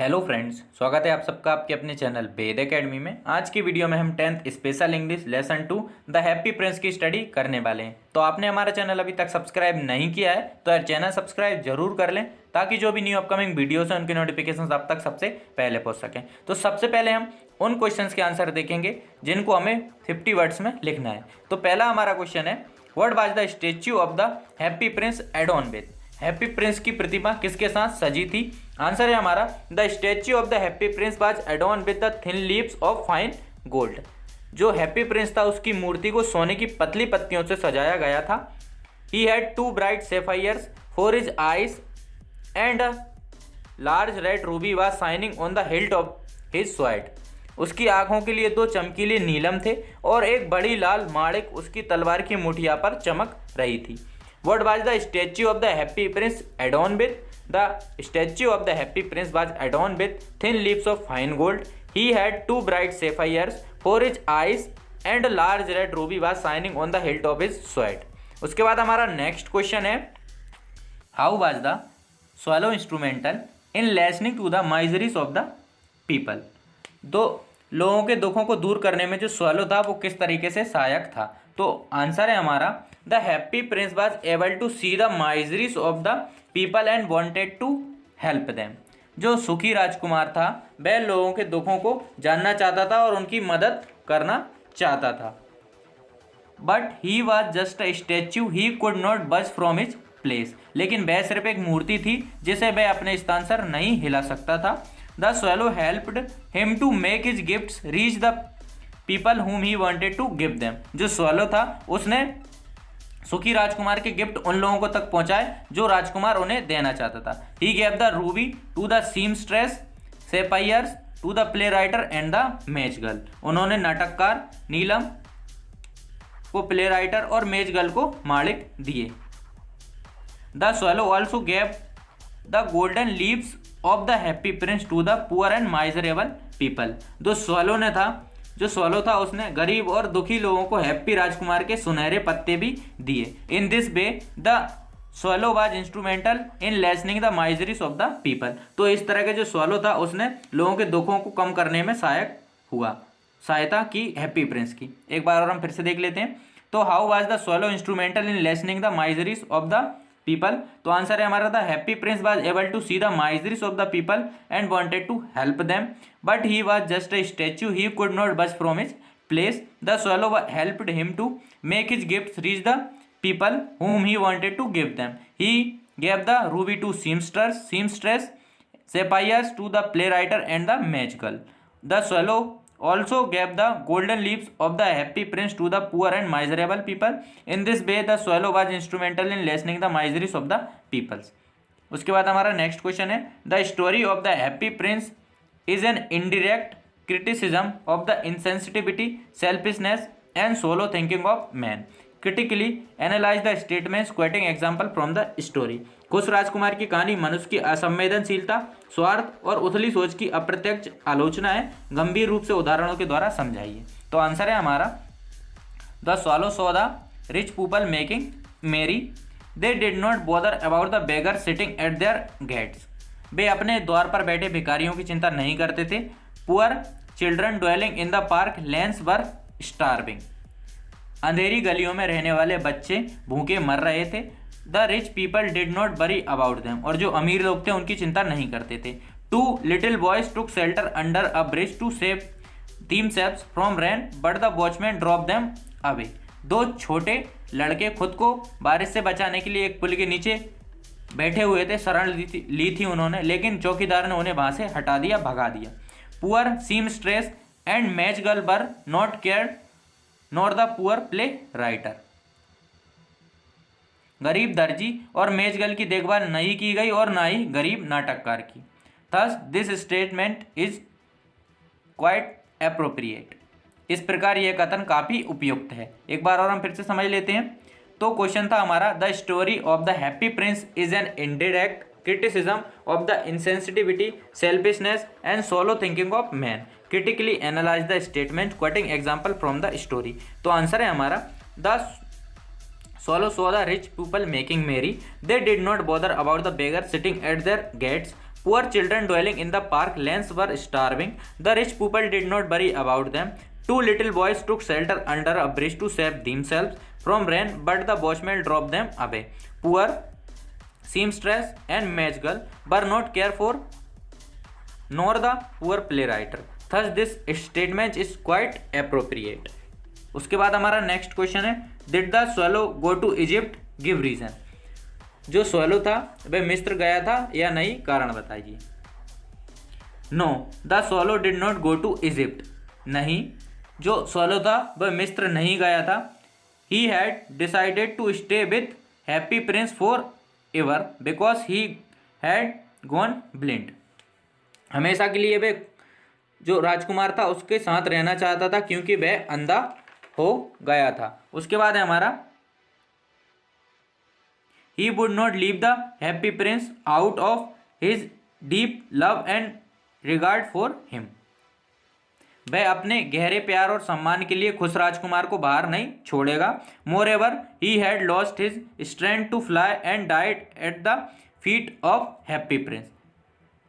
Hello friends, स्वागत है आप सबका आपके अपने चैनल वेद एकेडमी में। आज की वीडियो में हम 10th special English lesson 2 the happy Prince की स्टडी करने वाले हैं। तो आपने हमारा चैनल अभी तक सब्सक्राइब नहीं किया है तो यार चैनल सब्सक्राइब जरूर कर लें, ताकि जो भी न्यू अपकमिंग वीडियोस हैं उनके नोटिफिकेशन आप तक सबसे पहले पहुँच सकें। तो सबसे पहले हम उन क्वेश्चन के आंसर देखेंगे जिनको हमें 50 वर्ड्स में लिखना है। तो पहला हमारा क्वेश्चन है, what was the statue of the happy Prince adorned with? Happy Prince की प्रतिमा किसके साथ सजी थी? आंसर है हमारा, the statue of the happy Prince was adorned with the thin leaves of fine gold. जो हैप्पी प्रिंस था उसकी मूर्ति को सोने की पतली पत्तियों से सजाया गया था। He had two bright sapphires for his eyes and a large red ruby was shining on the hilt of his sword. उसकी आंखों के लिए दो चमकीले नीलम थे और एक बड़ी लाल माणिक उसकी तलवार की मुठिया पर चमक रही थी। What was the statue of the happy prince adorned with? The statue of the happy prince was adorned with thin leaves of fine gold. He had two bright sapphires for his eyes and a large red ruby was shining on the hilt of his sword. उसके बाद हमारा next question है, How was the swallow instrumental in listening to the miseries of the people? दो लोगों के दुखों को दूर करने में जो स्वैलो था वो किस तरीके से सहायक था? तो आंसर है हमारा, the happy Prince was able to see the miseries of the people and wanted to help them. जो सुखी राजकुमार था वह लोगों के दुखों को जानना चाहता था और उनकी मदद करना चाहता था। But he was just a statue, he could not budge from his place. लेकिन वह सिर्फ एक मूर्ति थी जिसे वह अपने स्थान से नहीं हिला सकता था। The swallow helped him to make his gifts reach the people whom he wanted to give them। जो स्वैलो था उसने सुखी राजकुमार के गिफ्ट उन लोगों को तक पहुंचाए जो राजकुमार उन्हें देना चाहता था। He gave the ruby to the seamstress, sapphires to the playwright and the match girl। उन्होंने नाटककार नीलम को प्ले राइटर और मेज गर्ल को माणिक दिए। The swallow also gave the golden leaves of the happy prince to the poor and miserable people. जो swallow था उसने गरीब और दुखी लोगों को हैप्पी राजकुमार के सुनहरे पत्ते भी दिए। In this way the swallow was instrumental in lessening the miseries of the people. तो इस तरह के जो स्वैलो था उसने लोगों के दुखों को कम करने में सहायता की हैप्पी प्रिंस की। एक बार और हम फिर से देख लेते हैं। तो how was the swallow instrumental in lessening the miseries of the people? तो आंसर है हमारा, the happy Prince was able to see the miseries of the people and wanted to help them, but he was just a statue, he could not budge from his place. The swallow helped him to make his gifts reach the people whom he wanted to give them. He gave the ruby to seamstress, sapphires to the playwright and the match girl. The swallow also gave the golden leaves of the happy prince to the poor and miserable people. In this way the swallow was instrumental in lessening the miseries of the peoples. उसके बाद हमारा next question है, the story of the happy Prince is an indirect criticism of the insensitivity, selfishness and shallow thinking of man. Critically analyze the statements quoting example from the story. खुश राजकुमार की कहानी मनुष्य की असंवेदनशीलता, स्वार्थ और उथली सोच की अप्रत्यक्ष आलोचना है। गंभीर रूप से उदाहरणों के द्वारा समझाइए। तो आंसर है हमारा, the swallow saw the rich people making merry, they did not bother about the beggar sitting at their gates. वे अपने द्वार पर बैठे भिखारियों की चिंता नहीं करते थे। Poor children dwelling in the park lanes were starving. अंधेरी गलियों में रहने वाले बच्चे भूखे मर रहे थे। The rich people did not worry about them. और जो अमीर लोग थे उनकी चिंता नहीं करते थे। Two little boys took shelter under a bridge to save themselves from rain but the watchman drop them away. दो छोटे लड़के खुद को बारिश से बचाने के लिए एक पुल के नीचे बैठे हुए थे। शरण ली थी उन्होंने, लेकिन चौकीदार ने उन्हें वहां से हटा दिया, भगा दिया। Poor seamstress and match girl were not cared nor the poor play writer. गरीब दर्जी और मेज गर्ल की देखभाल नहीं की गई और ना ही गरीब नाटककार की। Thus this statement is quite appropriate. इस प्रकार यह कथन काफी उपयुक्त है। एक बार और हम फिर से समझ लेते हैं। तो क्वेश्चन था हमारा, the story of the happy Prince is an indirect criticism of the insensitivity, selfishness and shallow thinking of man. Critically analyze the statement quoting example from the story. तो आंसर है हमारा, the swallow saw the rich people making merry, they did not bother about the beggar sitting at their gates. Poor children dwelling in the park lanes were starving. The rich people did not worry about them. Two little boys took shelter under a bridge to save themselves from rain, but the watchman drove them away. Poor seamstress and match girl were not cared for, nor the poor playwright. Thus this statement is quite appropriate. उसके बाद हमारा next question है, did the swallow go to Egypt, give reason. जो swallow था वह मिस्र गया था या नहीं, कारण बताइए। No, the swallow did not go to Egypt, नहीं, जो स्वैलो था वह मिस्र नहीं गया था। He had decided to stay with Happy Prince forever because he had gone blind. हमेशा के लिए वह जो राजकुमार था उसके साथ रहना चाहता था क्योंकि वह अंधा हो गया था। उसके बाद है हमारा, ही would not leave the happy Prince out of his deep love and regard for him. वह अपने गहरे प्यार और सम्मान के लिए खुश राजकुमार को बाहर नहीं छोड़ेगा। Moreover he had lost his strength to fly and died at the feet of happy Prince.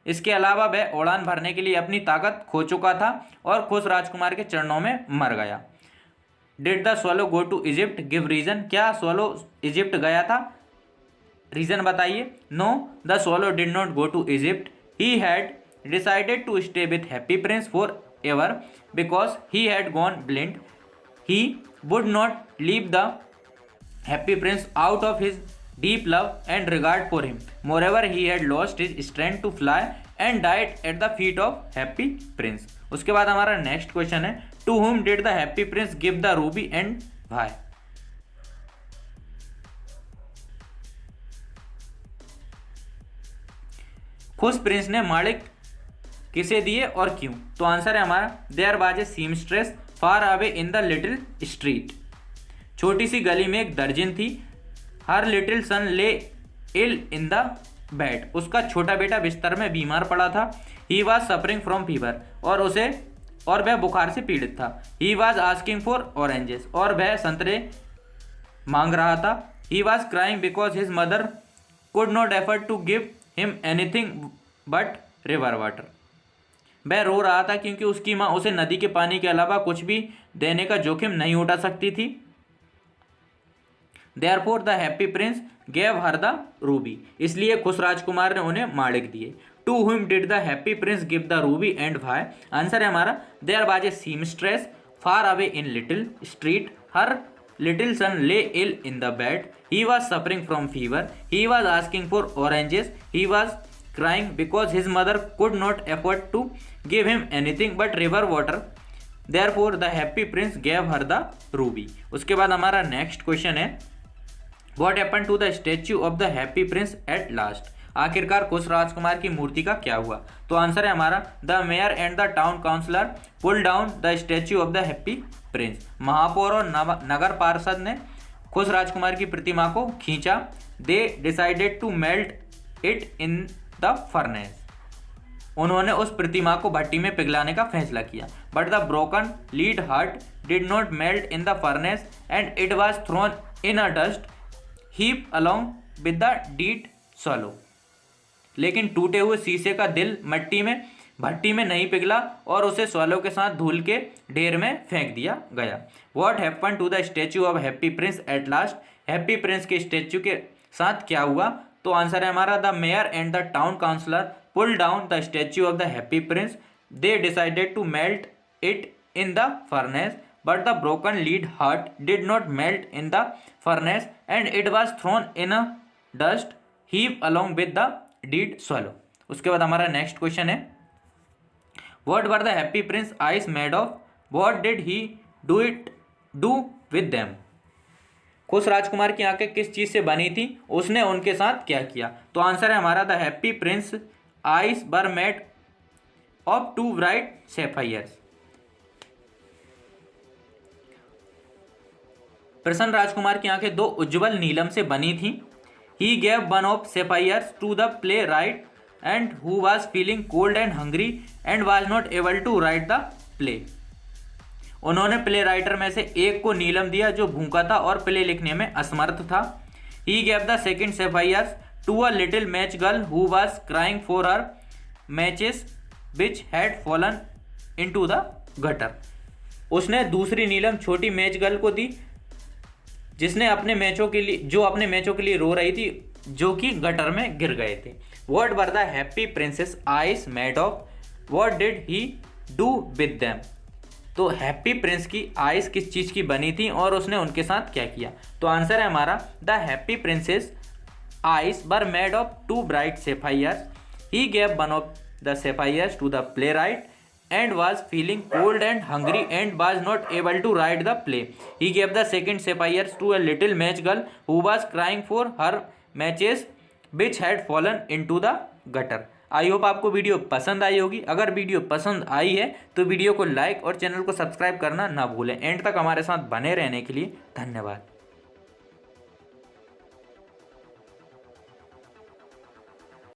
इसके अलावा वह उड़ान भरने के लिए अपनी ताकत खो चुका था और खुश राजकुमार के चरणों में मर गया। Did the swallow go to Egypt, give reason. क्या स्वैलो इजिप्ट गया था, रीजन बताइए। No, the swallow did not go to Egypt, he had decided to stay with Happy Prince forever because he had gone blind. He would not leave the happy Prince out of his deep love and regard for him. Moreover, he had lost his strength to fly and died at the feet of happy prince. उसके बाद हमारा next question है, to whom did the happy prince give the ruby and why? खुश Prince ने माणिक किसे दिए और क्यों? तो आंसर है हमारा, there was a seamstress far away in the little street. छोटी सी गली में एक दर्जन थी। हर लिटिल सन ले इल इन द बेड, उसका छोटा बेटा बिस्तर में बीमार पड़ा था। He was suffering from fever, और वह बुखार से पीड़ित था। He was asking for oranges, और वह संतरे मांग रहा था। He was crying because his mother could not afford to give him anything but river water. वह रो रहा था क्योंकि उसकी माँ उसे नदी के पानी के अलावा कुछ भी देने का जोखिम नहीं उठा सकती थी। Therefore the happy prince gave her the ruby, इसलिए खुश राजकुमार ने उन्हें माणिक दिए। To whom did the happy prince give the ruby and why? Answer है हमारा, there was a seamstress far away in little street. Her little son lay ill in the bed. He was suffering from fever. He was asking for oranges. He was crying because his mother could not afford to give him anything but river water. Therefore the happy prince gave her the ruby. उसके बाद हमारा next question है, What happened to the statue of the happy prince at last? आखिरकार खुश राजकुमार की मूर्ति का क्या हुआ? तो आंसर है हमारा, the mayor and the town councillor pull down the statue of the happy prince. महापौर और नगर पार्षद ने खुश राजकुमार की प्रतिमा को खींचा। They decided to melt it in the furnace, उन्होंने उस प्रतिमा को भट्टी में पिघलाने का फैसला किया। But the broken lead heart did not melt in the furnace and it was thrown in a dust heap along with the dead swallow. लेकिन टूटे हुए शीशे का दिल भट्टी में नहीं पिघला और उसे स्वैलो के साथ धूल के ढेर में फेंक दिया गया। What happen to the statue of happy prince at last? Happy prince के स्टैच्यू के साथ क्या हुआ? तो आंसर है हमारा, the mayor and the town councillor pull down the statue of the happy prince. They decided to melt it in the furnace but the broken lead heart did not melt in the furnace and it was thrown in a dust heap along with the dead swallow. उसके बाद हमारा next question है, what were the happy prince eyes made of? What did he do with them? खुश राजकुमार की आंखें किस चीज से बनी थी, उसने उनके साथ क्या किया? तो आंसर है हमारा, the happy Prince eyes were made of two bright sapphires. प्रसन्न राजकुमार की आंखें दो उज्जवल नीलम से बनी थीं। He gave one of sapphires to the playwright and who was feeling cold and hungry and was not able to write the play. उन्होंने play writer में से एक को नीलम दिया जो भूखा था और प्ले लिखने में असमर्थ था। He gave the second sapphires to a little match girl who was crying for her matches which had fallen into the gutter. उसने दूसरी नीलम छोटी मैच गर्ल को दी जिसने अपने मैचों के लिए रो रही थी, जो कि गटर में गिर गए थे। What were the happy princess eyes made of, what did he do with them. तो हैप्पी प्रिंस की आइज किस चीज़ की बनी थी और उसने उनके साथ क्या किया। तो आंसर है हमारा the happy princess eyes were made of 2 bright sapphires. He gave one of the sapphires to the playwright and was feeling cold and hungry and was not able to write the play. He gave the second sapphire to a little match girl who was crying for her matches which had fallen into the gutter. I hope आपको video पसंद आई होगी। अगर video पसंद आई है तो video को like और channel को सब्सक्राइब करना ना भूलें। एंड तक हमारे साथ बने रहने के लिए धन्यवाद।